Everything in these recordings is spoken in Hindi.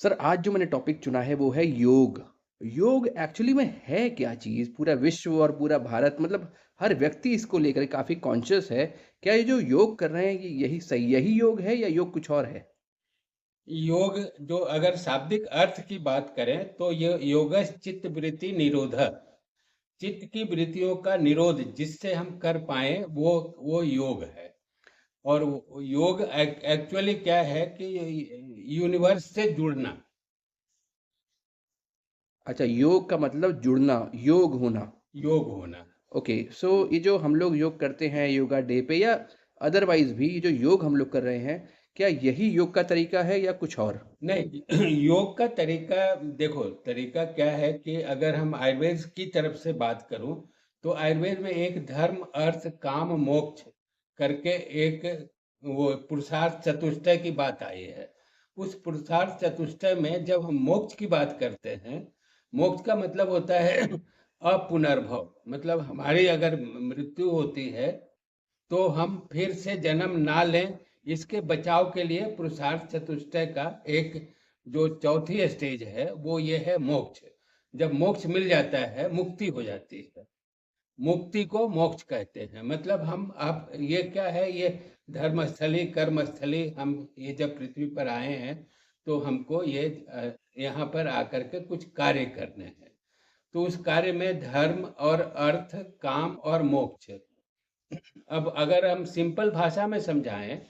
सर आज जो मैंने टॉपिक चुना है वो है योग। योग एक्चुअली में है क्या चीज़? पूरा विश्व और पूरा भारत मतलब हर व्यक्ति इसको लेकर काफ़ी कॉन्शियस है। क्या ये जो योग कर रहे हैं ये यही योग है या योग कुछ और है? योग जो अगर शाब्दिक अर्थ की बात करें तो ये योगः चित्त वृत्ति निरोधः। चित्त की वृत्तियों का निरोध जिससे हम कर पाए वो योग है। और योग एक्चुअली क्या है कि यूनिवर्स से जुड़ना। अच्छा, योग का मतलब जुड़ना, योग होना। योग होना। ओके, सो ये जो हम लोग योग करते हैं योगा डे पे या अदरवाइज़ भी ये जो योग हम लोग कर रहे हैं, क्या यही योग का तरीका है या कुछ और? नहीं योग का तरीका, देखो तरीका क्या है कि अगर हम आयुर्वेद की तरफ से बात करूं तो आयुर्वेद में एक धर्म अर्थ काम मोक्ष करके एक वो पुरुषार्थ चतुष्टय की बात आई है। उस पुरुषार्थ चतुष्टय में जब हम मोक्ष की बात करते हैं, मोक्ष का मतलब होता है अपुनर्भव। मतलब हमारी अगर मृत्यु होती है तो हम फिर से जन्म ना लें, इसके बचाव के लिए पुरुषार्थ चतुष्टय का एक जो चौथी स्टेज है वो ये है मोक्ष। जब मोक्ष मिल जाता है मुक्ति हो जाती है। मुक्ति को मोक्ष कहते हैं। मतलब हम आप ये क्या है, ये धर्मस्थली कर्मस्थली, हम ये जब पृथ्वी पर आए हैं तो हमको ये यहाँ पर आकर के कुछ कार्य करने हैं। तो उस कार्य में धर्म और अर्थ काम और मोक्ष। अब अगर हम सिंपल भाषा में समझाएं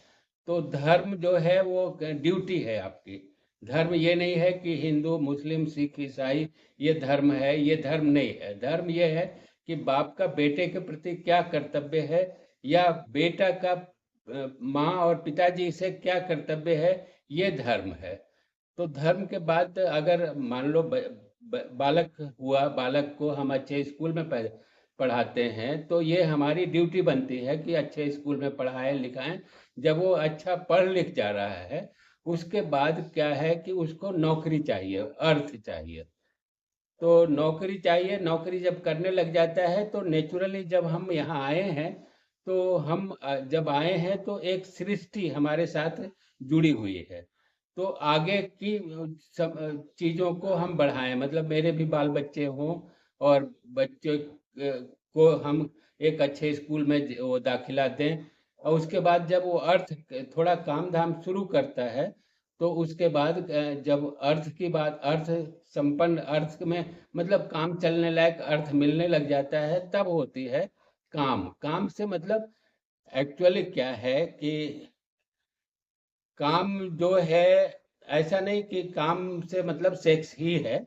तो धर्म जो है वो ड्यूटी है आपकी। धर्म ये नहीं है कि हिंदू मुस्लिम सिख ईसाई ये धर्म है, ये धर्म नहीं है। धर्म ये है कि बाप का बेटे के प्रति क्या कर्तव्य है, या बेटा का माँ और पिताजी से क्या कर्तव्य है, ये धर्म है। तो धर्म के बाद अगर मान लो बालक हुआ, बालक को हम अच्छे स्कूल में पढ़ाते हैं तो ये हमारी ड्यूटी बनती है कि अच्छे स्कूल में पढ़ाएं लिखाएं। जब वो अच्छा पढ़ लिख जा रहा है उसके बाद क्या है कि उसको नौकरी चाहिए, अर्थ चाहिए। तो नौकरी चाहिए, नौकरी जब करने लग जाता है तो नेचुरली जब हम यहाँ आए हैं तो हम जब आए हैं तो एक सृष्टि हमारे साथ जुड़ी हुई है। तो आगे की सब चीज़ों को हम बढ़ाएं, मतलब मेरे भी बाल बच्चे हों और बच्चे को हम एक अच्छे स्कूल में वो दाखिला दें। और उसके बाद जब वो अर्थ थोड़ा काम धाम शुरू करता है तो उसके बाद जब अर्थ की बात, अर्थ संपन्न अर्थ में मतलब काम चलने लायक अर्थ मिलने लग जाता है, तब होती है काम। काम से मतलब एक्चुअली क्या है कि काम जो है, ऐसा नहीं कि काम से मतलब सेक्स ही है।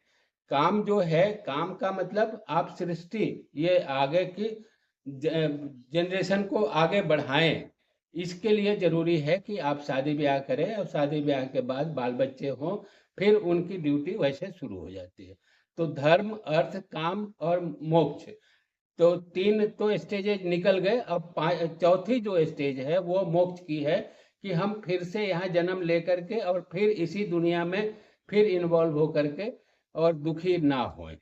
काम जो है, काम का मतलब आप सृष्टि ये आगे की जनरेशन को आगे बढ़ाएं। इसके लिए जरूरी है कि आप शादी ब्याह करें और शादी ब्याह के बाद बाल बच्चे हों, फिर उनकी ड्यूटी वैसे शुरू हो जाती है। तो धर्म अर्थ काम और मोक्ष, तो तीन तो स्टेजेज निकल गए। अब चौथी जो स्टेज है वो मोक्ष की है कि हम फिर से यहाँ जन्म लेकर के और फिर इसी दुनिया में फिर इन्वॉल्व होकर के और दुखी ना होए।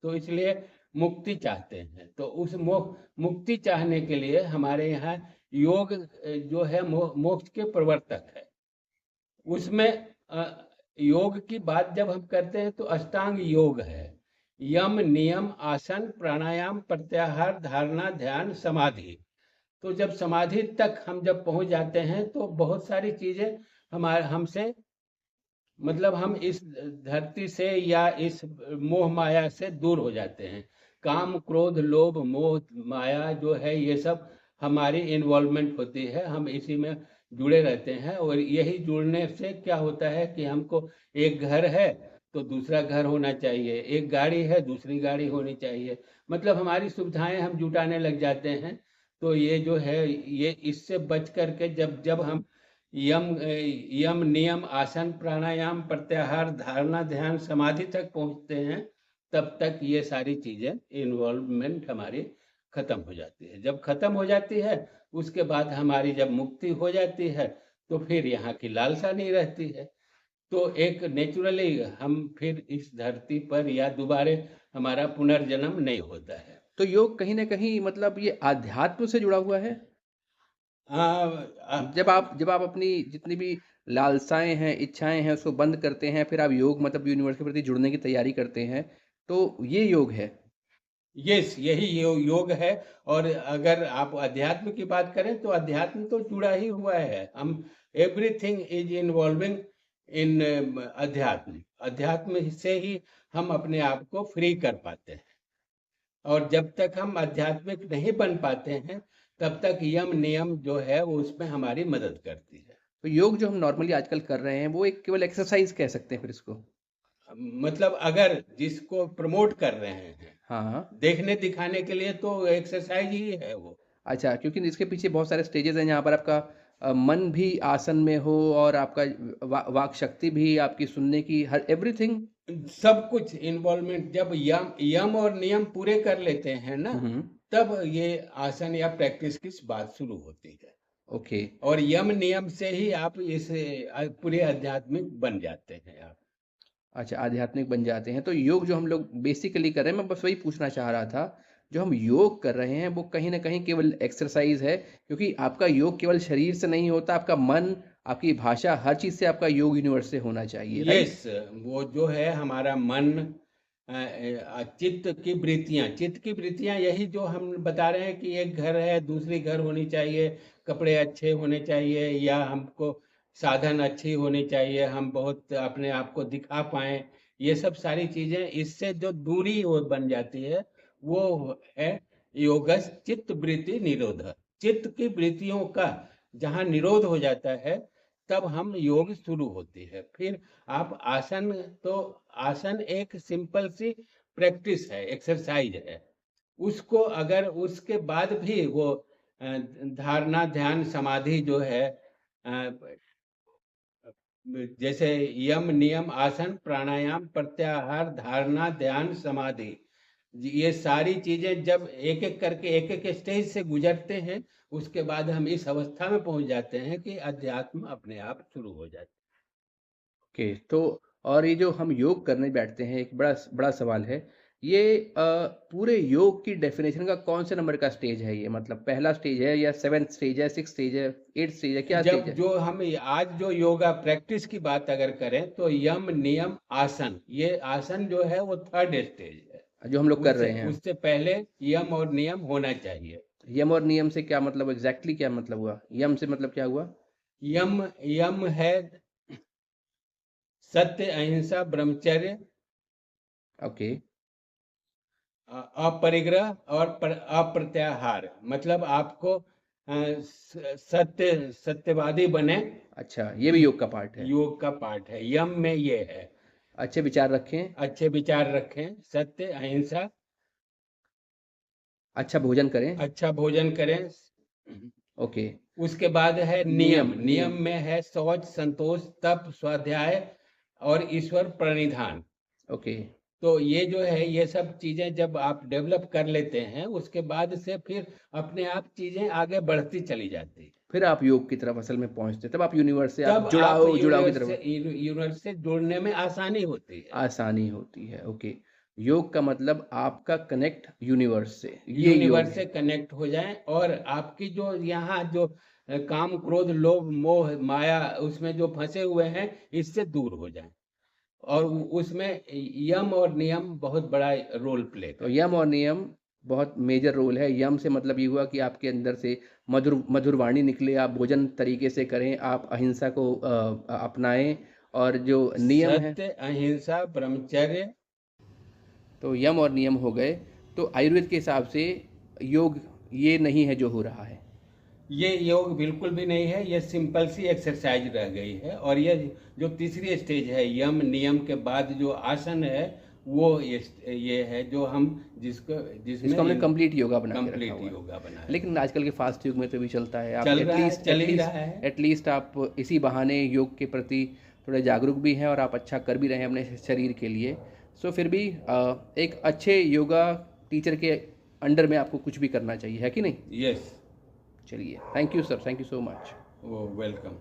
तो इसलिए मुक्ति चाहते हैं। तो उस मुक्ति चाहने के लिए हमारे यहाँ योग जो है मोक्ष के प्रवर्तक है। उसमें योग की बात जब हम करते हैं तो अष्टांग योग है। यम नियम आसन प्राणायाम प्रत्याहार धारणा ध्यान समाधि। तो जब समाधि तक हम जब पहुंच जाते हैं तो बहुत सारी चीजें हमारे हमसे मतलब हम इस धरती से या इस मोह माया से दूर हो जाते हैं। काम क्रोध लोभ मोह माया जो है ये सब हमारी इन्वॉल्वमेंट होती है, हम इसी में जुड़े रहते हैं। और यही जुड़ने से क्या होता है कि हमको एक घर है तो दूसरा घर होना चाहिए, एक गाड़ी है दूसरी गाड़ी होनी चाहिए। मतलब हमारी सुविधाएं हम जुटाने लग जाते हैं। तो ये जो है ये इससे बच करके जब जब हम यम यम नियम आसन प्राणायाम प्रत्याहार धारणा ध्यान समाधि तक पहुंचते हैं, तब तक ये सारी चीजें इन्वॉल्वमेंट हमारी खत्म हो जाती है। जब खत्म हो जाती है उसके बाद हमारी जब मुक्ति हो जाती है तो फिर यहाँ की लालसा नहीं रहती है। तो एक नेचुरली हम फिर इस धरती पर या दोबारे हमारा पुनर्जन्म नहीं होता है। तो योग कहीं न कहीं मतलब ये आध्यात्म से जुड़ा हुआ है? आ, आ, जब आप अपनी जितनी भी लालसाएँ हैं, इच्छाएँ हैं, उसको बंद करते हैं, फिर आप योग मतलब यूनिवर्स के प्रति जुड़ने की तैयारी करते हैं, तो ये योग है। यस, यही योग है। और अगर आप अध्यात्म की बात करें तो अध्यात्म तो जुड़ा ही हुआ है। हम एवरीथिंग इज इन्वॉल्विंग इन अध्यात्म। अध्यात्म से ही हम अपने आप को फ्री कर पाते हैं। और जब तक हम आध्यात्मिक नहीं बन पाते हैं, तब तक यम नियम जो है वो उसमें हमारी मदद करती है। तो योग जो हम नॉर्मली आजकल कर रहे हैं, वो एक केवल एक्सरसाइज़ कह सकते हैं फिर इसको? मतलब अगर जिसको प्रमोट कर रहे हैं, हाँ, हाँ। देखने दिखाने के लिए तो एक्सरसाइज ही है वो। अच्छा, क्योंकि इसके पीछे बहुत सारे स्टेजेज़ हैं जहाँ पर आपका मन भी आसन में हो और आपका वाक शक्ति भी आपकी सुनने की हर एवरीथिंग। सब कुछ इन्वॉल्वमेंट जब यम यम और नियम पूरे कर लेते हैं ना, हुँ, हुँ। तब ये आसन या प्रैक्टिस की बात शुरू होती है। ओके। और यम नियम से ही आप इस पूरे आध्यात्मिक बन जाते हैं आप। अच्छा, आध्यात्मिक बन जाते हैं। तो योग जो हम लोग बेसिकली कर रहे हैं, मैं बस वही पूछना चाह रहा था, जो हम योग कर रहे हैं, वो कहीं न कहीं केवल एक्सरसाइज़ है, क्योंकि आपका योग केवल शरीर से नहीं होता, आपका मन, आपकी भाषा, हर चीज़ से आपका योग यूनिवर्स से होना चाहिए, राइट? यस, वो जो है हमारा मन, चित्त की वृत्तियां यही जो हम बता रहे हैं कि एक घर है, दूसरी घर होनी चाहिए, कपड़े अच्छे होने चाहिए, या हमको साधन अच्छी होनी चाहिए, हम बहुत अपने आप को दिखा पाएं। ये सब सारी चीजें, इससे जो दूरी वो बन जाती है, वो है योगस चित्त वृत्ति निरोध। चित्त की वृत्तियों का जहाँ निरोध हो जाता है, तब हम योग शुरू होती है। फिर आप आसन, तो आसन एक सिंपल सी प्रैक्टिस है, एक्सरसाइज है। उसको अगर उसके बाद भी वो धारणा ध्यान समाधि जो है, जैसे यम नियम आसन प्राणायाम प्रत्याहार धारणा ध्यान समाधि, ये सारी चीजें जब एक एक करके एक एक स्टेज से गुजरते हैं, उसके बाद हम इस अवस्था में पहुंच जाते हैं कि अध्यात्म अपने आप शुरू हो जाता है। ओके, तो और ये जो हम योग करने बैठते हैं, एक बड़ा बड़ा सवाल है, ये पूरे योग की डेफ़िनेशन का कौन से नंबर का स्टेज है ये? मतलब पहला स्टेज है या 7th स्टेज है, 6th स्टेज है, 8th स्टेज है, क्या स्टेज जब है? जो हम आज जो योगा प्रैक्टिस की बात अगर करें, तो यम नियम आसन, ये आसन जो है वो थर्ड स्टेज है। जो हम लोग कर उससे रहे हैं। उससे पहले यम और नियम होना चाहिए। यम और नियम से क्या मतलब एग्ज़ैक्टली क्या मतलब हुआ? यम से मतलब क्या हुआ? यम यम है सत्य अहिंसा ब्रह्मचर्य, ओके, अपरिग्रह और अप्रत्याहार। मतलब आपको सत्यवादी बने। अच्छा, ये भी योग का पार्ट है। योग का पार्ट है, यम में ये है। अच्छे विचार रखें, अच्छे विचार रखें, सत्य अहिंसा, अच्छा भोजन करें। अच्छा भोजन करें। ओके, उसके बाद है नियम। नियम, नियम नियम। में है शौच, संतोष, तप, स्वाध्याय और ईश्वर प्रणिधान। ओके, तो ये जो है, ये सब चीजें जब आप डेवलप कर लेते हैं, उसके बाद से फिर अपने आप चीजें आगे बढ़ती चली जाती। फिर आप योग की तरफ असल में पहुँचते हैं, तब आप यूनिवर्स से आप तब आप जुड़ाव की तरफ यूनिवर्स से जुड़ने में आसानी होती है। आसानी होती है। ओके, योग का मतलब आपका कनेक्ट यूनिवर्स से, ये योग यूनिवर्स से है। कनेक्ट हो जाएं, और आपकी जो यहाँ जो काम क्रोध लोभ मोह माया उसमें जो फंसे हुए हैं, इससे दूर हो जाएं। और उसमें यम और नियम बहुत बड़ा रोल प्ले तो करते यम और नियम बहुत मेजर रोल है। यम से मतलब ये हुआ कि आपके अंदर से मधुर वाणी निकले, आप भोजन तरीके से करें, आप अहिंसा को अपनाएं, और जो हैं। नियम है, सत्य अहिंसा ब्रह्मचर्य। तो यम और नियम हो गए। तो आयुर्वेद के हिसाब से योग ये नहीं है जो हो रहा है। ये योग बिल्कुल भी नहीं है, ये सिंपल सी एक्सरसाइज रह गई है। और ये जो तीसरी स्टेज है, यम नियम के बाद जो आसन है, वो ये है जो हम इसको हमने जिसमें कंप्लीट योगा बना के रखा कंप्लीट हुआ है। योगा बनाया। लेकिन आजकल के फास्ट युग में तो भी चलता है, आप चल रहा है, चल ही रहा है। एटलीस्ट आप इसी बहाने योग के प्रति थोड़े जागरूक भी हैं और आप अच्छा कर भी रहे हैं अपने शरीर के लिए। सो फिर भी एक अच्छे योगा टीचर के अंडर में आपको कुछ भी करना चाहिए, है कि नहीं? यस। चलिए, thank you sir, thank you so much. वो वेलकम।